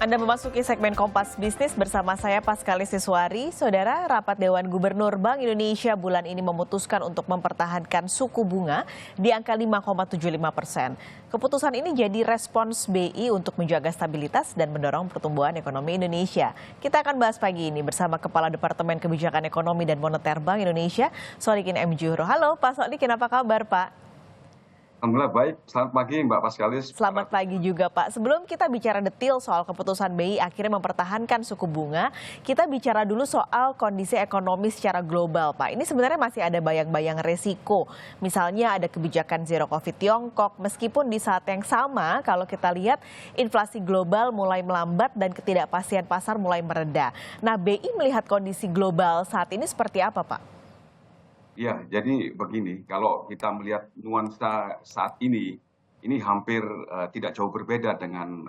Anda memasuki segmen Kompas Bisnis bersama saya Paskalis Siswari. Saudara, rapat Dewan Gubernur Bank Indonesia bulan ini memutuskan untuk mempertahankan suku bunga di angka 5,75%. Keputusan ini jadi respons BI untuk menjaga stabilitas dan mendorong pertumbuhan ekonomi Indonesia. Kita akan bahas pagi ini bersama Kepala Departemen Kebijakan Ekonomi dan Moneter Bank Indonesia, Shodikin M. Juhro. Halo Pak Shodikin, apa kabar Pak? Alhamdulillah baik, selamat pagi Mbak Paskalis. Selamat pagi juga Pak. Sebelum kita bicara detail soal keputusan BI akhirnya mempertahankan suku bunga, kita bicara dulu soal kondisi ekonomi secara global Pak. Ini sebenarnya masih ada bayang-bayang resiko. Misalnya ada kebijakan zero covid Tiongkok, meskipun di saat yang sama kalau kita lihat inflasi global mulai melambat dan ketidakpastian pasar mulai mereda. Nah, BI melihat kondisi global saat ini seperti apa Pak? Ya, jadi begini, kalau kita melihat nuansa saat ini hampir tidak jauh berbeda dengan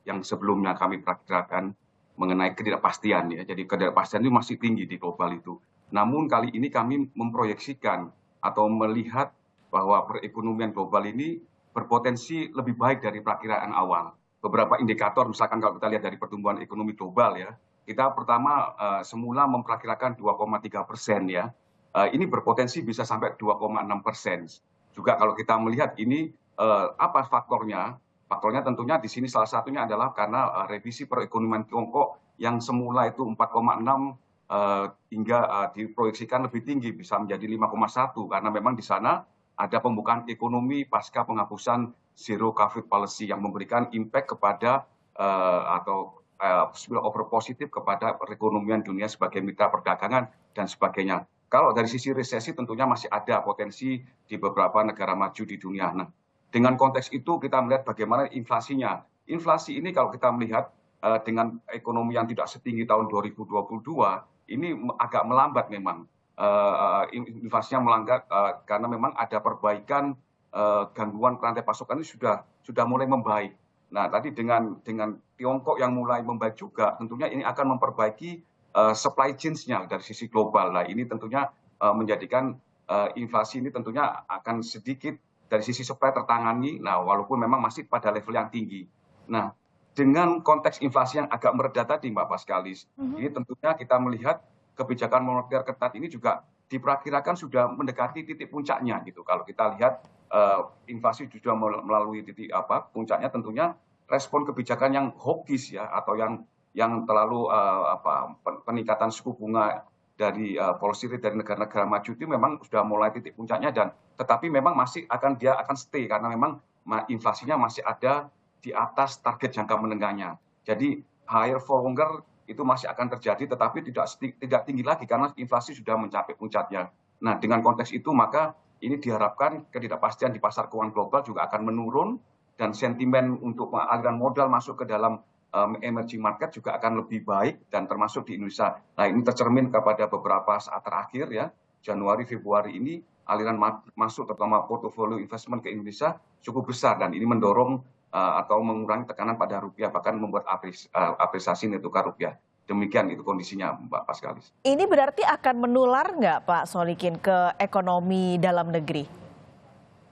yang sebelumnya kami perkirakan mengenai ketidakpastian ya. Jadi ketidakpastian itu masih tinggi di global itu. Namun kali ini kami memproyeksikan atau melihat bahwa perekonomian global ini berpotensi lebih baik dari perkiraan awal. Beberapa indikator, misalkan kalau kita lihat dari pertumbuhan ekonomi global ya, kita pertama semula memperkirakan 2,3% ya. Ini berpotensi bisa sampai 2,6%. Juga kalau kita melihat ini apa faktornya? Faktornya tentunya di sini salah satunya adalah karena revisi perekonomian Tiongkok yang semula itu 4,6 hingga diproyeksikan lebih tinggi bisa menjadi 5,1 karena memang di sana ada pembukaan ekonomi pasca penghapusan zero covid policy yang memberikan impact kepada atau spillover positif kepada perekonomian dunia sebagai mitra perdagangan dan sebagainya. Kalau dari sisi resesi tentunya masih ada potensi di beberapa negara maju di dunia. Nah, dengan konteks itu kita melihat bagaimana inflasinya. Inflasi ini kalau kita melihat dengan ekonomi yang tidak setinggi tahun 2022, ini agak melambat memang. Inflasinya melanggar karena memang ada perbaikan gangguan rantai pasokan ini sudah mulai membaik. Nah, tadi dengan Tiongkok yang mulai membaik juga, tentunya ini akan memperbaiki supply chains-nya dari sisi global. Nah, ini tentunya menjadikan inflasi ini tentunya akan sedikit dari sisi supply tertangani. Nah, walaupun memang masih pada level yang tinggi. Nah, dengan konteks inflasi yang agak mereda tadi, Mbak Paskalis, ini tentunya kita melihat kebijakan moneter ketat ini juga diperkirakan sudah mendekati titik puncaknya gitu. Kalau kita lihat inflasi sudah melalui titik puncaknya, tentunya respon kebijakan yang hawkish ya atau yang terlalu peningkatan suku bunga dari policy rate dari negara-negara maju itu memang sudah mulai titik puncaknya dan tetapi memang masih dia akan stay karena memang inflasinya masih ada di atas target jangka menengahnya. Jadi higher for longer itu masih akan terjadi tetapi tidak tinggi lagi karena inflasi sudah mencapai puncaknya. Nah, dengan konteks itu maka ini diharapkan ketidakpastian di pasar keuangan global juga akan menurun dan sentimen untuk aliran modal masuk ke dalam emerging market juga akan lebih baik dan termasuk di Indonesia. Nah, ini tercermin kepada beberapa saat terakhir ya, Januari, Februari ini aliran masuk terutama portofolio investment ke Indonesia cukup besar dan ini mendorong atau mengurangi tekanan pada rupiah bahkan membuat apresiasi nilai tukar rupiah. Demikian itu kondisinya Mbak Paskalis. Ini berarti akan menular nggak Pak Shodikin ke ekonomi dalam negeri?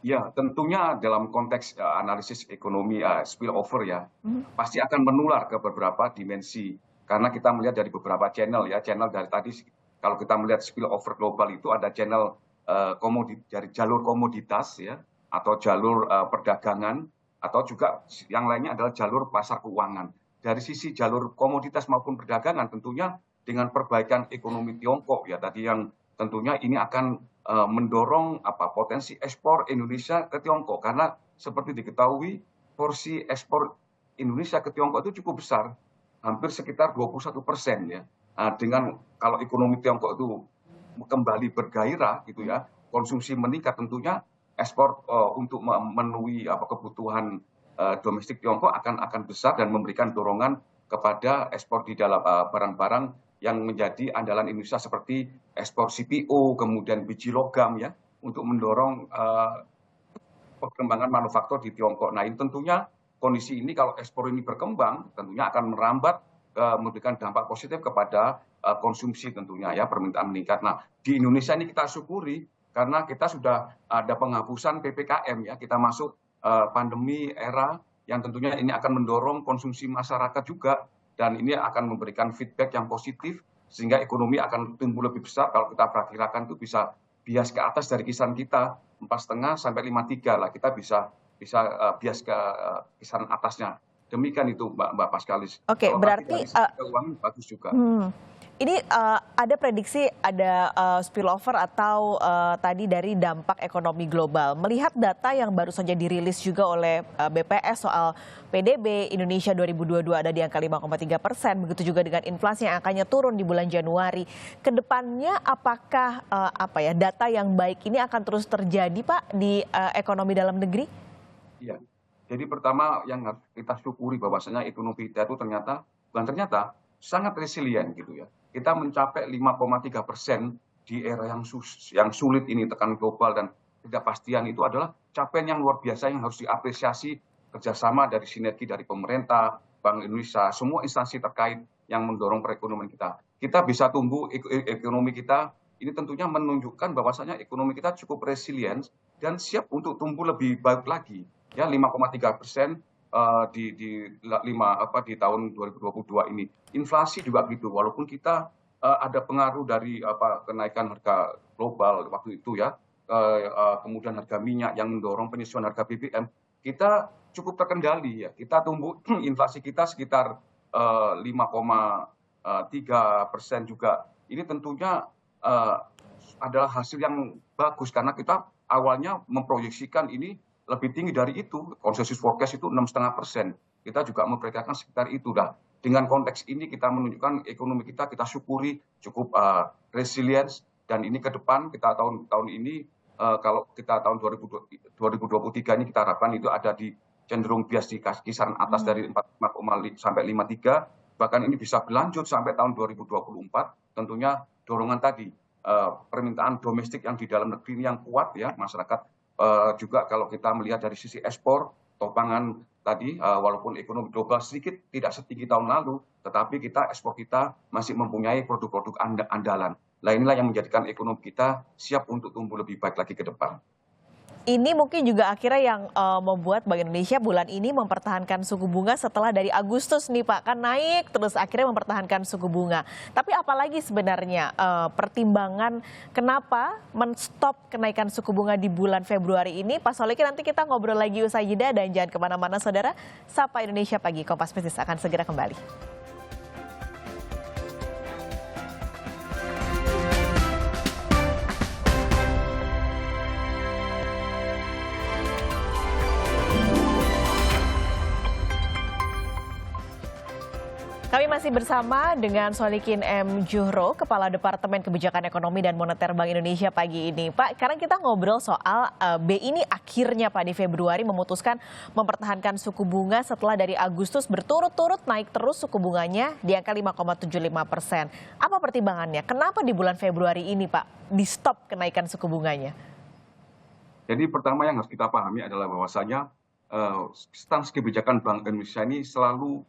Ya, tentunya dalam konteks analisis ekonomi spillover ya, pasti akan menular ke beberapa dimensi. Karena kita melihat dari beberapa channel ya, channel dari tadi kalau kita melihat spillover global itu ada channel dari jalur komoditas ya, atau jalur perdagangan, atau juga yang lainnya adalah jalur pasar keuangan. Dari sisi jalur komoditas maupun perdagangan tentunya dengan perbaikan ekonomi Tiongkok ya tadi yang tentunya ini akan mendorong potensi ekspor Indonesia ke Tiongkok karena seperti diketahui porsi ekspor Indonesia ke Tiongkok itu cukup besar, hampir sekitar 21% ya. Dengan kalau ekonomi Tiongkok itu kembali bergairah gitu ya, konsumsi meningkat tentunya ekspor untuk memenuhi kebutuhan domestik Tiongkok akan besar dan memberikan dorongan kepada ekspor di dalam barang-barang yang menjadi andalan Indonesia seperti ekspor CPO, kemudian biji logam ya, untuk mendorong perkembangan manufaktur di Tiongkok. Nah, ini tentunya kondisi ini kalau ekspor ini berkembang, tentunya akan merambat memberikan dampak positif kepada konsumsi tentunya ya, permintaan meningkat. Nah, di Indonesia ini kita syukuri karena kita sudah ada penghapusan PPKM ya, kita masuk pandemi era yang tentunya ini akan mendorong konsumsi masyarakat juga, dan ini akan memberikan feedback yang positif sehingga ekonomi akan tumbuh lebih besar. Kalau kita perkirakan itu bisa bias ke atas dari kisaran kita 4,5 sampai 5,3 lah, kita bisa bias ke kisaran atasnya. Demikian itu Mbak Paskalis. Oke, Kalau tadi berarti dari sisi keuangan bagus juga. ini ada prediksi ada spillover atau tadi dari dampak ekonomi global. Melihat data yang baru saja dirilis juga oleh BPS soal PDB Indonesia 2022 ada di angka 5,3%, begitu juga dengan inflasi yang angkanya turun di bulan Januari. Kedepannya apakah data yang baik ini akan terus terjadi Pak di ekonomi dalam negeri? Iya. Jadi pertama yang harus kita syukuri bahwasanya ekonomi kita itu sangat resilient gitu ya. Kita mencapai 5,3% di era yang sulit ini, tekanan global dan ketidakpastian itu adalah capaian yang luar biasa yang harus diapresiasi, kerjasama dari sinergi dari pemerintah, Bank Indonesia, semua instansi terkait yang mendorong perekonomian kita. Kita bisa tumbuh ekonomi kita, ini tentunya menunjukkan bahwasanya ekonomi kita cukup resilient dan siap untuk tumbuh lebih baik lagi. Ya, 5,3% di tahun 2022 ini. Inflasi juga gitu, walaupun kita ada pengaruh dari kenaikan harga global waktu itu ya, kemudian harga minyak yang mendorong penyesuaian harga BBM, kita cukup terkendali ya. Kita tumbuh inflasi kita sekitar 5,3% juga. Ini tentunya adalah hasil yang bagus karena kita awalnya memproyeksikan ini lebih tinggi dari itu, konsensus forecast itu 6,5%. Kita juga memperkirakan sekitar itu. Nah, dengan konteks ini kita menunjukkan ekonomi kita syukuri cukup resilience, dan ini ke depan kita tahun ini kalau kita tahun 2023 ini kita harapkan itu ada di cenderung bias di kisaran atas dari 4,5 sampai 5,3, bahkan ini bisa berlanjut sampai tahun 2024. Tentunya dorongan tadi permintaan domestik yang di dalam negeri ini yang kuat ya, masyarakat juga kalau kita melihat dari sisi ekspor topangan tadi, walaupun ekonomi global sedikit tidak setinggi tahun lalu, tetapi ekspor kita masih mempunyai produk-produk andalan. Nah, inilah yang menjadikan ekonomi kita siap untuk tumbuh lebih baik lagi ke depan. Ini mungkin juga akhirnya yang membuat Bank Indonesia bulan ini mempertahankan suku bunga setelah dari Agustus nih Pak, kan naik terus akhirnya mempertahankan suku bunga. Tapi apalagi sebenarnya pertimbangan kenapa menstop kenaikan suku bunga di bulan Februari ini? Pak Solikin, nanti kita ngobrol lagi usai jeda dan jangan kemana-mana saudara. Sapa Indonesia Pagi, Kompas Bisnis akan segera kembali. Kami masih bersama dengan Solikin M. Juhro, Kepala Departemen Kebijakan Ekonomi dan Moneter Bank Indonesia pagi ini. Pak, sekarang kita ngobrol soal BI ini akhirnya Pak di Februari memutuskan mempertahankan suku bunga setelah dari Agustus berturut-turut naik terus suku bunganya di angka 5,75%. Apa pertimbangannya? Kenapa di bulan Februari ini Pak di stop kenaikan suku bunganya? Jadi pertama yang harus kita pahami adalah bahwasanya stans kebijakan Bank Indonesia ini selalu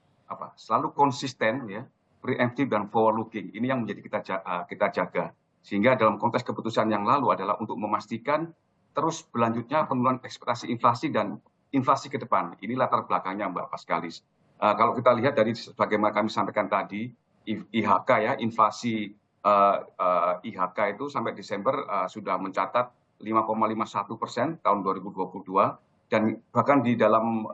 konsisten ya, preemptive dan forward looking. Ini yang menjadi kita jaga. Sehingga dalam konteks keputusan yang lalu adalah untuk memastikan terus berlanjutnya penurunan ekspektasi inflasi dan inflasi ke depan. Ini latar belakangnya Mbak Paskalis. Kalau kita lihat dari bagaimana kami sampaikan tadi, IHK ya, inflasi IHK itu sampai Desember sudah mencatat 5,51% tahun 2022, dan bahkan di dalam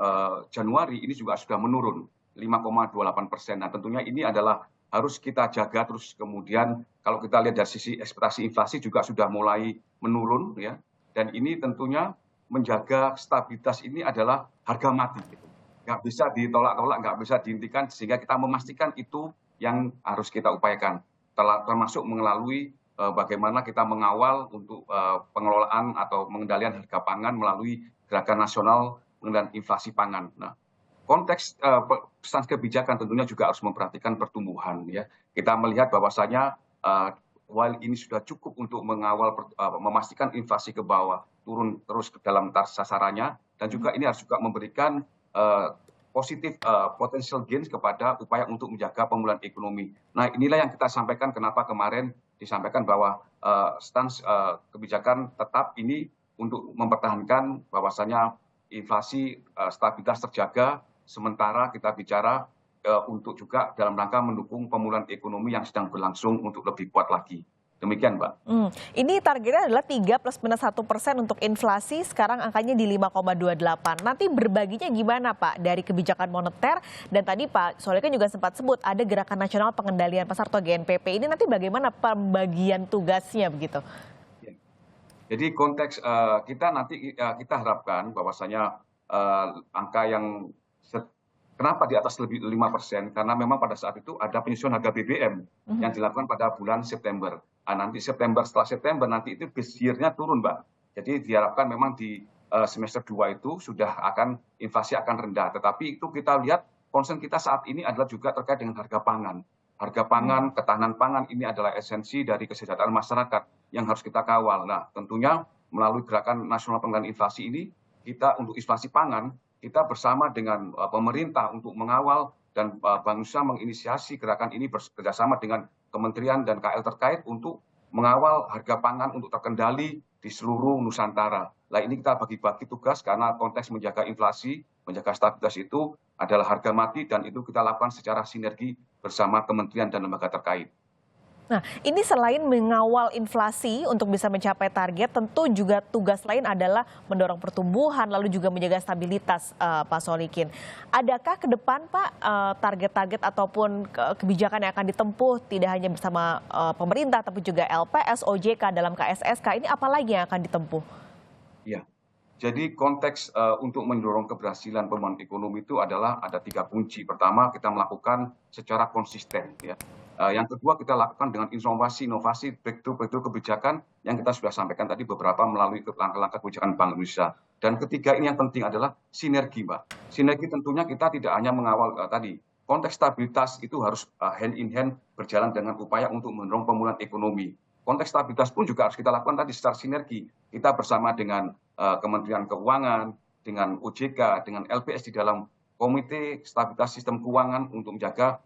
Januari ini juga sudah menurun 5,28%. Nah, tentunya ini adalah harus kita jaga terus. Kemudian kalau kita lihat dari sisi ekspektasi inflasi juga sudah mulai menurun ya. Dan ini tentunya menjaga stabilitas ini adalah harga mati gitu. Nggak bisa ditolak-tolak, nggak bisa dihentikan, sehingga kita memastikan itu yang harus kita upayakan. Termasuk melalui bagaimana kita mengawal untuk pengelolaan atau pengendalian harga pangan melalui Gerakan Nasional Pengendalian Inflasi Pangan. Nah, konteks stans kebijakan tentunya juga harus memperhatikan pertumbuhan ya. Kita melihat bahwasanya while ini sudah cukup untuk mengawal memastikan inflasi ke bawah, turun terus ke dalam sasarannya, dan juga ini harus juga memberikan positif potential gains kepada upaya untuk menjaga pemulihan ekonomi. Nah, inilah yang kita sampaikan kenapa kemarin disampaikan bahwa stans kebijakan tetap ini untuk mempertahankan bahwasanya inflasi stabilitas terjaga, sementara kita bicara untuk juga dalam rangka mendukung pemulihan ekonomi yang sedang berlangsung untuk lebih kuat lagi. Demikian, Mbak. Ini targetnya adalah 3 plus minus 1% untuk inflasi, sekarang angkanya di 5,28. Nanti berbaginya gimana Pak dari kebijakan moneter, dan tadi Pak Solikin juga sempat sebut ada Gerakan Nasional Pengendalian Pasar atau GNPP. Ini nanti bagaimana pembagian tugasnya begitu? Ya. Jadi konteks kita nanti kita harapkan bahwasanya angka yang kenapa di atas lebih 5%? Karena memang pada saat itu ada penyusunan harga BBM yang dilakukan pada bulan September. Nanti setelah September nanti itu base year-nya turun, Mbak. Jadi diharapkan memang di semester 2 itu sudah inflasi akan rendah. Tetapi itu kita lihat concern kita saat ini adalah juga terkait dengan harga pangan. Harga pangan, ketahanan pangan ini adalah esensi dari kesejahteraan masyarakat yang harus kita kawal. Nah, tentunya melalui Gerakan Nasional Pengendalian Inflasi ini, kita untuk inflasi pangan, kita bersama dengan pemerintah untuk mengawal dan Bank Indonesia menginisiasi gerakan ini bekerjasama dengan kementerian dan KL terkait untuk mengawal harga pangan untuk terkendali di seluruh Nusantara. Nah, ini kita bagi-bagi tugas karena konteks menjaga inflasi, menjaga stabilitas itu adalah harga mati, dan itu kita lakukan secara sinergi bersama kementerian dan lembaga terkait. Nah, ini selain mengawal inflasi untuk bisa mencapai target, tentu juga tugas lain adalah mendorong pertumbuhan, lalu juga menjaga stabilitas, Pak Solikin. Adakah ke depan, Pak, target-target ataupun kebijakan yang akan ditempuh tidak hanya bersama pemerintah, tapi juga LPS, OJK dalam KSSK, ini apa lagi yang akan ditempuh? Ya, jadi konteks untuk mendorong keberhasilan pemulihan ekonomi itu adalah ada 3 kunci. Pertama, kita melakukan secara konsisten, ya. Yang kedua, kita lakukan dengan inovasi, breakthrough kebijakan yang kita sudah sampaikan tadi beberapa melalui langkah-langkah kebijakan Bank Indonesia. Dan ketiga ini yang penting adalah sinergi, Mbak. Sinergi tentunya kita tidak hanya mengawal tadi. Konteks stabilitas itu harus hand in hand berjalan dengan upaya untuk mendorong pemulihan ekonomi. Konteks stabilitas pun juga harus kita lakukan tadi secara sinergi. Kita bersama dengan Kementerian Keuangan, dengan OJK, dengan LPS di dalam Komite Stabilitas Sistem Keuangan untuk menjaga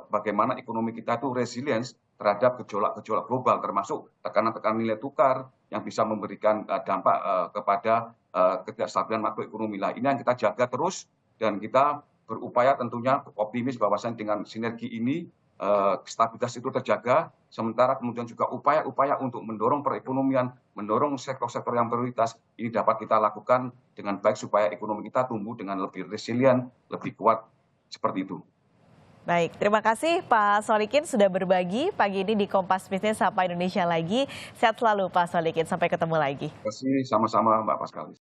bagaimana ekonomi kita itu resilience terhadap gejolak-gejolak global, termasuk tekanan-tekanan nilai tukar yang bisa memberikan dampak kepada ketidakstabilan makroekonomi. Lah, ini yang kita jaga terus, dan kita berupaya tentunya optimis bahwasannya dengan sinergi ini stabilitas itu terjaga, sementara kemudian juga upaya-upaya untuk mendorong perekonomian, mendorong sektor-sektor yang prioritas ini dapat kita lakukan dengan baik supaya ekonomi kita tumbuh dengan lebih resilient, lebih kuat, seperti itu. Baik, terima kasih Pak Solikin sudah berbagi pagi ini di Kompas Bisnis Sapa Indonesia Lagi. Sehat selalu Pak Solikin, sampai ketemu lagi. Terima kasih, sama-sama Mbak Paskalis.